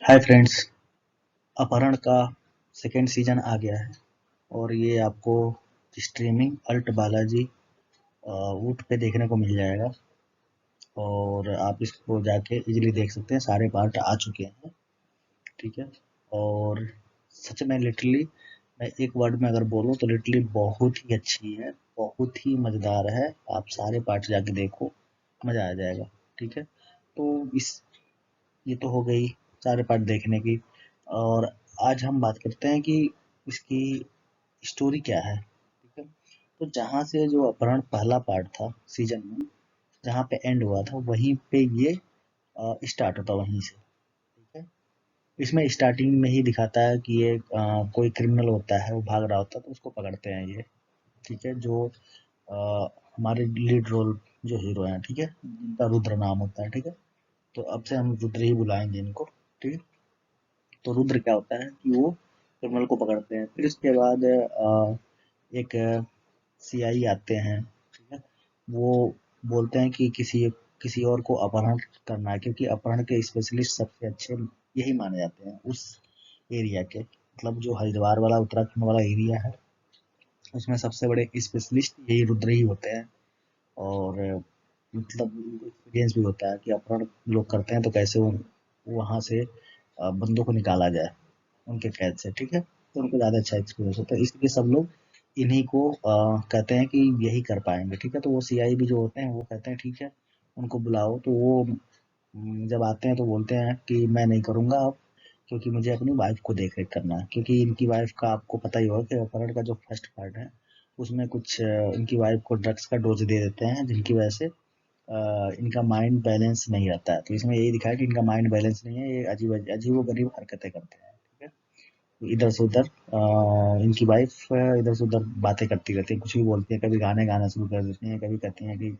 Hi friends. अपहरण का second season आ गया है और ये आपको स्ट्रीमिंग अल्ट बालाजी वूट पे देखने को मिल जाएगा और आप इसको जाके इजीली देख सकते हैं। सारे पार्ट आ चुके हैं, ठीक है। और सच में लिटरली मैं एक वर्ड में अगर बोलूँ तो लिटरली बहुत ही अच्छी है, बहुत ही मज़ेदार है। आप सारे पार्ट जाके देखो, मज़ा आ जाएगा, ठीक है। तो इस ये तो हो गई सारे पार्ट देखने की। और आज हम बात करते हैं कि इसकी स्टोरी क्या है, ठीक है। तो जहाँ से जो अपहरण पहला पार्ट था सीजन में, जहाँ पे एंड हुआ था वहीं पे ये स्टार्ट होता वहीं से, ठीक है। इसमें स्टार्टिंग में ही दिखाता है कि ये कोई क्रिमिनल होता है, वो भाग रहा होता है तो उसको पकड़ते हैं ये, ठीक है। जो हमारे लीड रोल जो हीरो हैं, ठीक है, जिनका रुद्र नाम होता है, ठीक है। तो अब से हम रुद्र ही बुलाएंगे इनको, ठीक है। तो रुद्र क्या होता है कि वो क्रिमिनल को पकड़ते हैं। फिर उसके बाद एक सीआई आते हैं, ठीक है। वो बोलते हैं कि किसी किसी और को अपहरण करना है, क्योंकि अपहरण के स्पेशलिस्ट सबसे अच्छे यही माने जाते हैं उस एरिया के। मतलब जो हरिद्वार वाला उत्तराखंड वाला एरिया है, उसमें सबसे बड़े स्पेशलिस्ट यही रुद्र ही होते हैं। और मतलब उनको एक्सपीरियंस भी होता है कि अपहरण लोग करते हैं तो कैसे वहाँ से बंदों को निकाला जाए उनके कैद से, ठीक है। तो उनको ज़्यादा अच्छा एक्सपीरियंस होता है, इसलिए सब लोग इन्हीं को कहते हैं कि यही कर पाएंगे, ठीक है। तो वो सीआई भी जो होते हैं वो कहते हैं ठीक है, उनको बुलाओ। तो वो जब आते हैं तो बोलते हैं कि मैं नहीं करूँगा अब, क्योंकि मुझे अपनी वाइफ को देख रेख करना है। क्योंकि इनकी वाइफ का आपको पता ही होगा कि अपहरण का जो फर्स्ट पार्ट है उसमें कुछ इनकी वाइफ को ड्रग्स का डोज दे देते हैं, जिनकी वजह से इनका माइंड बैलेंस नहीं रहता है। तो इसमें यही दिखाया कि इनका माइंड बैलेंस नहीं है, ये अजीब अजीब गरीब हरकतें करते हैं, ठीक है। इधर से उधर इनकी वाइफ इधर से उधर बातें करती रहती है, कुछ भी बोलती है। कभी गाने गाना शुरू कर देती हैं, कभी कहती हैं कि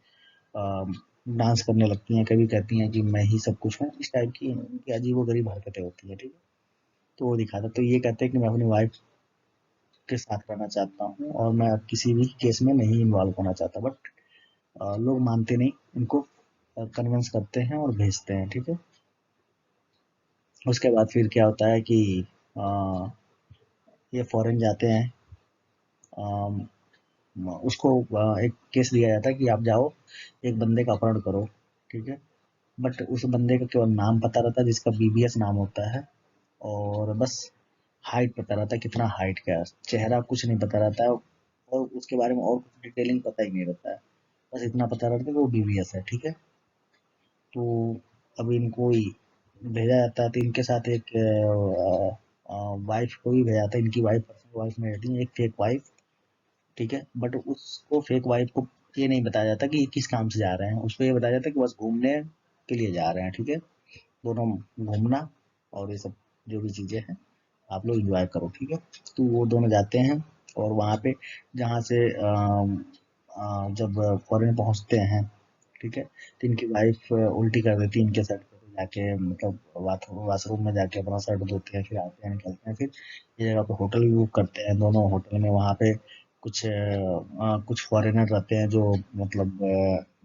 डांस करने लगती हैं, कभी कहती हैं कि मैं ही सब कुछ हूँ। इस टाइप की इनकी अजीब गरीब हरकतें होती है, ठीक है। तो वो दिखाता, तो ये कहते हैं कि मैं अपनी वाइफ के साथ रहना चाहता हूँ और मैं अब किसी भी केस में नहीं इन्वॉल्व होना चाहता। बट लोग मानते नहीं, इनको कन्विंस करते हैं और भेजते हैं, ठीक है। उसके बाद फिर क्या होता है कि अ, ये फॉरेन जाते हैं। अम, उसको एक केस दिया जाता है कि आप जाओ, एक बंदे का अपहरण करो, ठीक है। बट उस बंदे का केवल नाम पता रहता है, जिसका बीबीएस नाम होता है। और बस हाइट पता रहता है, कितना हाइट का है, चेहरा कुछ नहीं पता रहता है। और उसके बारे में और कुछ डिटेलिंग पता ही नहीं रहता है। बस इतना पता रहता है कि वो बीबीएस है, ठीक है। तो अब इनको ही भेजा जाता है, तो इनके साथ एक वाइफ को भी भेजा जाता है। इनकी वाइफ पर्सनल वाइफ नहीं रहती है, एक फेक वाइफ, ठीक है। बट उसको फेक वाइफ को ये नहीं बताया जाता कि ये किस काम से जा रहे हैं। उसको ये बताया जाता है कि बस घूमने के लिए जा रहे हैं, ठीक है। दोनों घूमना और ये सब जो भी चीज़ें हैं आप लोग एंजॉय करो, ठीक है। तो वो दोनों जाते हैं और वहाँ पे जहाँ से जब फॉरेन पहुँचते हैं, ठीक है, तो इनकी वाइफ उल्टी कर देती है इनके शर्ट पे। तो जाके मतलब वाशरूम में जाके अपना शर्ट धोते हैं, फिर आते हैं, निकलते हैं। फिर ये जगह पे होटल भी बुक करते हैं दोनों। होटल में वहाँ पे कुछ फॉरेनर रहते हैं जो मतलब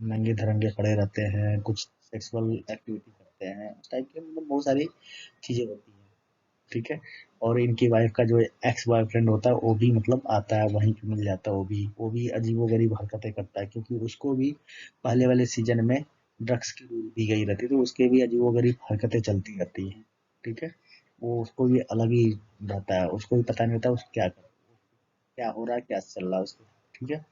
नंगे धड़ंगे खड़े रहते हैं, कुछ सेक्सुअल एक्टिविटी करते हैं, उस टाइप के मतलब बहुत सारी चीज़ें होती हैं, ठीक है। और इनकी वाइफ का जो एक्स बॉयफ्रेंड होता है वो भी मतलब आता है, वहीं पे मिल जाता है। वो भी अजीबोगरीब हरकतें करता है, क्योंकि उसको भी पहले वाले सीजन में ड्रग्स की गोली दी गई रहती है, तो उसके भी अजीबोगरीब हरकतें चलती रहती हैं, ठीक है। वो उसको भी अलग ही रहता है, उसको भी पता नहीं होता उसको क्या हो रहा है, क्या चल रहा है उसको, ठीक है।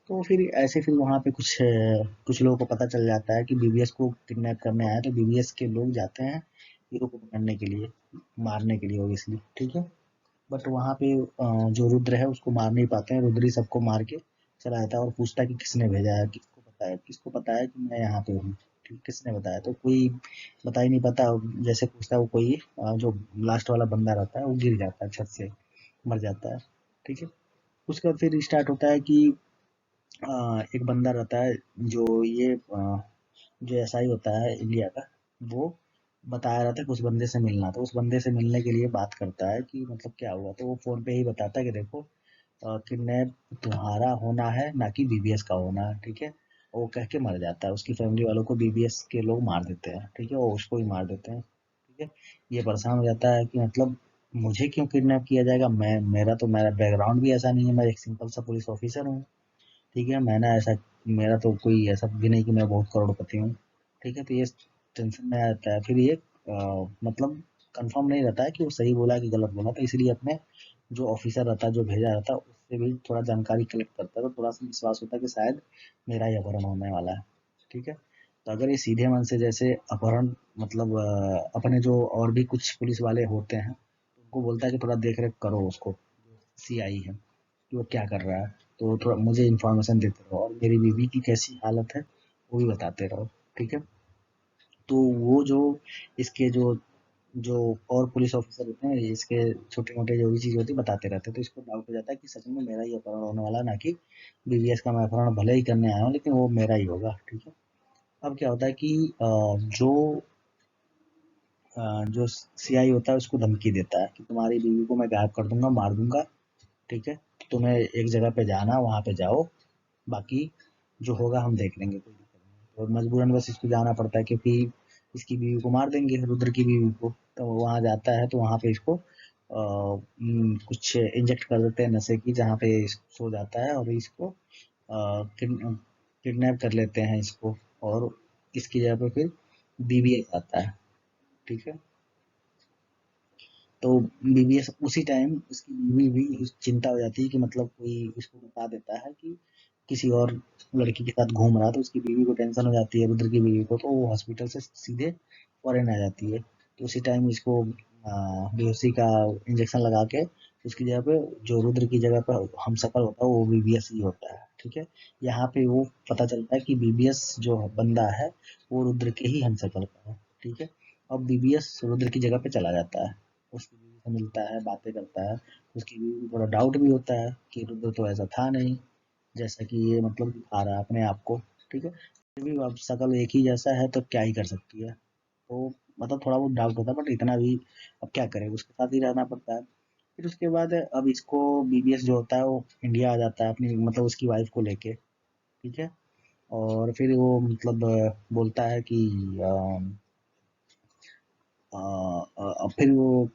तो फिर ऐसे फिर वहाँ पे कुछ लोगों को पता चल जाता है कि बीबीएस को किडनैप करने आया। तो बीबीएस के लोग जाते हैं हीरो को पकड़ने के लिए, मारने के लिए ऑब्वियसली, ठीक है। बट वहाँ पे जो रुद्र है उसको मार नहीं पाते हैं। रुद्र ही सबको मार के चला जाता है और पूछता है कि किसने भेजा है, किसको पता है कि मैं यहाँ पे हूँ, ठीक, किसने बताया। तो कोई बता ही नहीं पाता। जैसे पूछता है वो कोई जो लास्ट वाला बंदा रहता है वो गिर जाता है छत से, मर जाता है, ठीक है। उसके बाद फिर स्टार्ट होता है कि एक बंदा रहता है जो जो एसआई होता है इंडिया का, वो बताया रहता है कि उस बंदे से मिलना। तो उस बंदे से मिलने के लिए बात करता है कि मतलब क्या हुआ। तो वो फोन पे ही बताता है कि देखो किडनैप तुम्हारा होना है, ना कि बीबीएस का होना है, ठीक है। वो कह के मर जाता है। उसकी फैमिली वालों को बीबीएस के लोग मार देते हैं, ठीक है, वो उसको ही मार देते हैं। ठीक है। ये परेशान हो जाता है कि मतलब मुझे क्यों किडनैप किया जाएगा, मेरा बैकग्राउंड भी ऐसा नहीं है, मैं एक सिंपल सा पुलिस ऑफिसर हूँ। ठीक है, मैंने ऐसा मेरा तो कोई ऐसा भी नहीं कि मैं बहुत करोड़पति हूँ। ठीक है, तो ये टेंशन में आता है। फिर ये मतलब कंफर्म नहीं रहता है कि वो सही बोला है कि गलत बोला, तो इसलिए अपने जो ऑफिसर रहता है, जो भेजा रहता है, उससे भी थोड़ा जानकारी कलेक्ट करता है, तो थोड़ा सा विश्वास होता है कि शायद मेरा ही अपहरण होने वाला है। ठीक है, तो अगर ये सीधे मन से जैसे अपहरण मतलब अपने जो और भी कुछ पुलिस वाले होते हैं, उनको बोलता है कि थोड़ा देख रेख करो उसको, सीआई है, कि वो क्या कर रहा है, तो थोड़ा मुझे इन्फॉर्मेशन देते रहो और मेरी बीवी की कैसी हालत है वो भी बताते रहो। ठीक है, तो वो जो इसके जो जो और पुलिस ऑफिसर होते हैं, ये इसके छोटे मोटे जो भी चीज़ होती है बताते रहते हैं, तो इसको डाउट हो जाता है कि सच में मेरा ही अपहरण होने वाला है, ना कि बीवीएस का मैं अपहरण भले ही करने आया हूँ लेकिन वो मेरा ही होगा। ठीक है, अब क्या होता है कि जो सीआई होता है उसको धमकी देता है कि तुम्हारी बीवी को मैं गायब कर दूंगा, मार दूंगा। ठीक है, तुम्हें एक जगह पे जाना, वहां पे जाओ, बाकी जो होगा हम देख लेंगे, कोई दिक्कत नहीं। और मजबूरन बस इसको जाना पड़ता है क्योंकि इसकी बीवी को मार देंगे, रुद्र की बीवी को, तो वो वहां जाता है तो वहां पे इसको कुछ इंजेक्ट कर देते हैं नशे की, जहाँ पे सो जाता है और इसको किडनैप कर लेते हैं इसको, और इसकी जगह पे फिर बीबीएस आता है। ठीक है, तो बीबीएस उसी टाइम उसकी बीवी भी चिंता हो जाती है कि मतलब कोई इसको बता देता है कि किसी और लड़की के साथ घूम रहा, तो उसकी बीवी को टेंशन हो जाती है, रुद्र की बीवी को, तो वो हॉस्पिटल से सीधे फॉरेन आ जाती है। तो उसी टाइम इसको बेहोशी का इंजेक्शन लगा के उसकी जगह पे जो रुद्र की जगह पे हम शकल होता है वो बीबीएस ही होता है। ठीक है, यहाँ पे वो पता चलता है कि बीबीएस जो बंदा है वो रुद्र के ही हम शकल का है। ठीक है, अब बीबीएस रुद्र की जगह पे चला जाता है, उसकी बीवी से मिलता है, बातें करता है। उसकी बीवी को थोड़ा डाउट भी होता है कि रुद्र तो ऐसा था नहीं जैसा कि ये मतलब दिखा रहा है अपने आप को। ठीक है, फिर भी अब शकल एक ही जैसा है तो क्या ही कर सकती है, तो मतलब थोड़ा बहुत डाउट होता है, बट इतना भी अब क्या करे, उसके साथ ही रहना पड़ता है। फिर उसके बाद अब इसको बीबीएस जो होता है वो इंडिया आ जाता है अपनी मतलब उसकी वाइफ को लेके। ठीक है, और फिर वो मतलब बोलता है कि अब फिर वो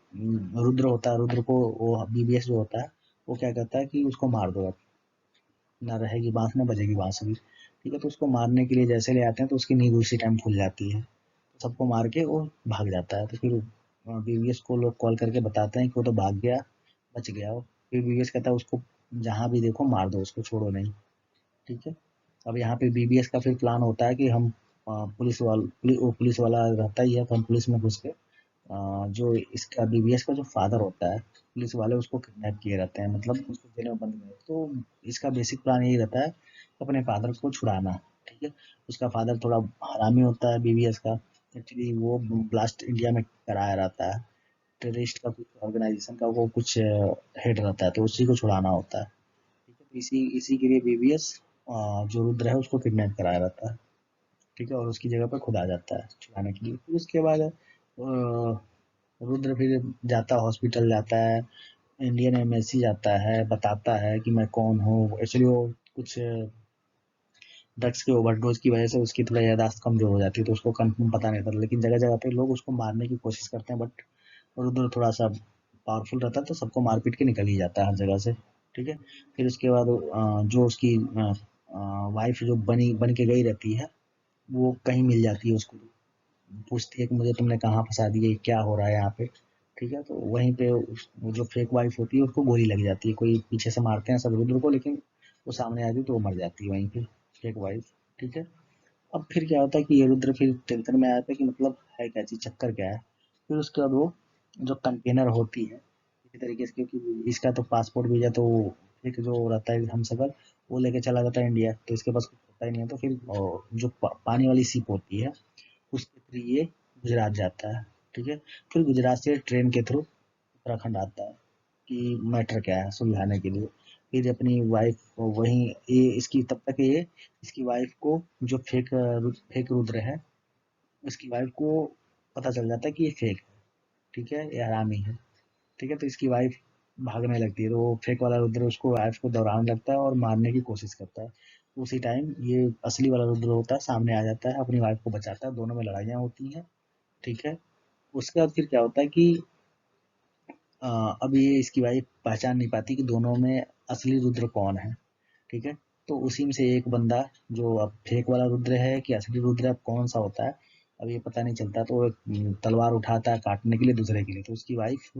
रुद्र होता है, रुद्र को वो बीबीएस जो होता है वो क्या कहता है कि उसको मार दो, ना रहेगी बांस ना बजेगी बांसुरी। ठीक है, तो उसको मारने के लिए जैसे ले आते हैं तो उसकी नींद उसी टाइम खुल जाती है, तो सबको मार के वो भाग जाता है। तो फिर बीवीएस को लोग कॉल करके बताते हैं कि वो तो भाग गया, बच गया वो। फिर बीवीएस कहता है उसको जहाँ भी देखो मार दो, उसको छोड़ो नहीं। ठीक है, अब यहाँ पे बीबीएस का फिर प्लान होता है कि हम वो पुलिस वाला रहता ही है, तो हम पुलिस में घुस के जो इसका बीबीएस का जो फादर होता है, पुलिस वाले उसको किडनैप किए रहते हैं, मतलब उसको जेल में बंद किए, तो इसका बेसिक प्लान यही रहता है अपने फादर को छुड़ाना। ठीक है, उसका फादर थोड़ा हरामी होता है बीबीएस का, एक्चुअली वो ब्लास्ट इंडिया में कराया रहता है, टेररिस्ट का कुछ ऑर्गेनाइजेशन का वो कुछ हेड रहता है, तो उसी को छुड़ाना होता है। ठीक है, तो इसी इसी के लिए बीबीएस जो रुद्र है उसको किडनैप कराया रहता है। ठीक है, और उसकी जगह पर खुद आ जाता है छुड़ाने के लिए। फिर उसके बाद रुद्र फिर जाता हॉस्पिटल जाता है, इंडियन एम्बेसी जाता है, बताता है कि मैं कौन हूँ। एक्चुअली वो कुछ ड्रग्स के ओवरडोज की वजह से उसकी थोड़ा याददाश्त कमजोर हो जाती है, तो उसको कंफर्म पता नहीं था, लेकिन जगह जगह पे लोग उसको मारने की कोशिश करते हैं, बट रुद्र थोड़ा सा पावरफुल रहता है तो सबको मार पीट के निकल ही जाता है हर जगह से। ठीक है, फिर उसके बाद जो उसकी वाइफ जो बन के गई रहती है, वो कहीं मिल जाती है उसको, पूछती है कि मुझे तुमने कहाँ फंसा दिया, ये क्या हो रहा है यहाँ पे। ठीक है, तो वहीं पे वो जो फेक वाइफ होती है उसको गोली लग जाती है, कोई पीछे से मारते हैं सब रुद्र को, लेकिन वो सामने आती है तो वो मर जाती है वहीं पे, फेक वाइफ। ठीक है, अब फिर क्या होता है कि ये रुद्र फिर टेंशन में आ जाता है कि मतलब है क्या चीज, चक्कर क्या है। फिर उसके बाद वो जो कंटेनर होती है इसी तरीके से, क्योंकि इसका तो पासपोर्ट वीजा तो एक जो रहता है हम सफर, वो लेके चला जाता है इंडिया, तो इसके पास कुछ होता ही नहीं है, तो फिर जो पानी वाली शिप होती है उसके थ्रू ये गुजरात जाता है। ठीक है, फिर गुजरात से ट्रेन के थ्रू उत्तराखंड आता है कि मैटर क्या है सुलझाने के लिए। फिर अपनी वाइफ वहीं ये इसकी तब तक ये इसकी वाइफ को जो फेक रुद्र है उसकी वाइफ को पता चल जाता है कि ये फेक है। ठीक है, ये हरामी है। ठीक है, तो इसकी वाइफ भागने लगती है, तो वो फेक वाला रुद्र उसको वाइफ को दौड़ाने लगता है और मारने की कोशिश करता है। उसी टाइम ये असली वाला रुद्र होता है सामने आ जाता है, अपनी वाइफ को बचाता है, दोनों में लड़ाइयाँ होती हैं। ठीक है, उसके बाद फिर क्या होता है कि अब ये इसकी वाइफ पहचान नहीं पाती कि दोनों में असली रुद्र कौन है। ठीक है, तो उसी में से एक बंदा जो अब फेक वाला रुद्र है कि असली रुद्र अब कौन सा होता है, अब ये पता नहीं चलता, तो वो एक तलवार उठाता है काटने के लिए दूसरे के लिए, तो उसकी वाइफ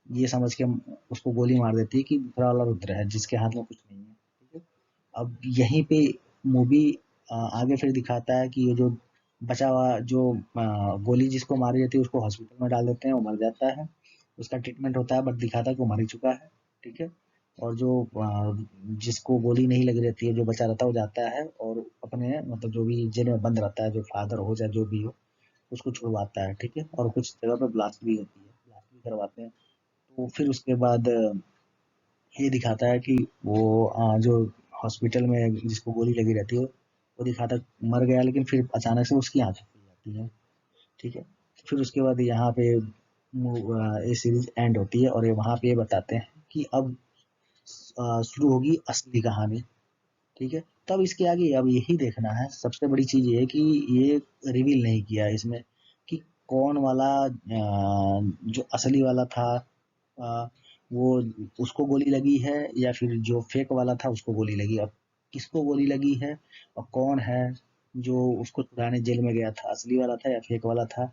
ये समझ के उसको गोली मार देती है कि दूसरा वाला रुद्र है जिसके हाथ में कुछ नहीं है। ठीक है, अब यहीं पे मूवी आगे फिर दिखाता है कि ये जो बचा हुआ जो गोली जिसको मारी जाती है उसको हॉस्पिटल में डाल देते हैं, वो मर जाता है, उसका ट्रीटमेंट होता है, बट दिखाता है कि वो मर ही चुका है। ठीक है, और जो जिसको गोली नहीं लगी रहती है, जो बचा रहता है, वो जाता है और अपने मतलब जो भी जेल में बंद रहता है, जो फादर हो चाहे जो भी हो, उसको छुड़वाता है। ठीक है, और कुछ जगह पे ब्लास्ट भी होती है, ब्लास्ट भी करवाते हैं। तो फिर उसके बाद ये दिखाता है कि वो जो हॉस्पिटल में जिसको गोली लगी रहती है वो दिखाता है मर गया, लेकिन फिर अचानक से उसकी आंखें खुल जाती हैं। ठीक है, फिर उसके बाद यहाँ पे ये सीरीज एंड होती है और ये वहाँ पे ये बताते हैं कि अब शुरू होगी असली कहानी। ठीक है, तब इसके आगे अब यही देखना है, सबसे बड़ी चीज ये है कि ये रिवील नहीं किया है इसमें कि कौन वाला जो असली वाला था, अ, वो उसको गोली लगी है या फिर जो फेक वाला था उसको गोली लगी। अब किसको गोली लगी है और कौन है जो उसको छुड़ाने जेल में गया था, असली वाला था या फेक वाला था।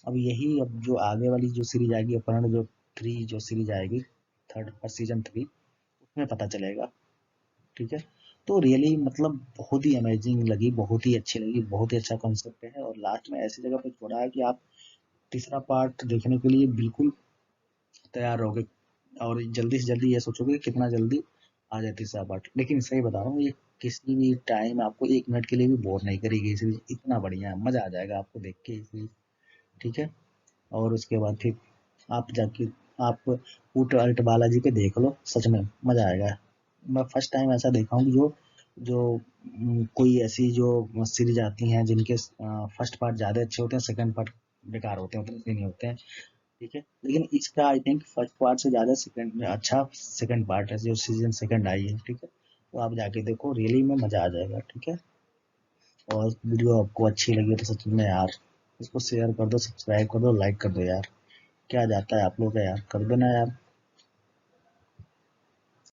अब यही अब जो आगे वाली जो सीरीज आएगी अपहरण जो थ्री जो सीरीज आएगी, थर्ड सीजन थ्री, उसमें पता चलेगा। ठीक है, तो रियली मतलब बहुत ही अमेजिंग लगी, बहुत ही अच्छी लगी, बहुत ही अच्छा कॉन्सेप्ट है, और लास्ट में ऐसी जगह पे छोड़ा है कि आप तीसरा पार्ट देखने के लिए बिल्कुल तैयार रहोगे और जल्दी से जल्दी ये सोचोगे कि कितना जल्दी आ जाए तीसरा पार्ट। लेकिन सही बता रहा हूँ, ये किसी भी टाइम आपको 1 मिनट के लिए भी बोर नहीं करेगी, सीरीज इतना बढ़िया है, मजा आ जाएगा आपको देख के सीरीज। ठीक है, और उसके बाद फिर आप जाके आप ऊट अल्ट बालाजी पे देख लो, सच में मजा आएगा। मैं फर्स्ट टाइम ऐसा देखा हूँ कि जो जो कोई ऐसी जो सीरीज आती हैं जिनके फर्स्ट पार्ट ज्यादा अच्छे होते हैं, सेकंड पार्ट बेकार होते हैं, उतने सही नहीं होते हैं। ठीक है, लेकिन इसका आई थिंक फर्स्ट पार्ट से ज्यादा सेकंड अच्छा सेकंड पार्ट है जो सीजन सेकंड आई है। ठीक है, तो आप जाके देखो, रियली में मजा आ जाएगा। ठीक है, और वीडियो आपको अच्छी लगी तो सच में यार इसको शेयर कर दो, सब्सक्राइब कर दो, लाइक कर दो यार, क्या जाता है आप लोग का यार, कर दो ना यार।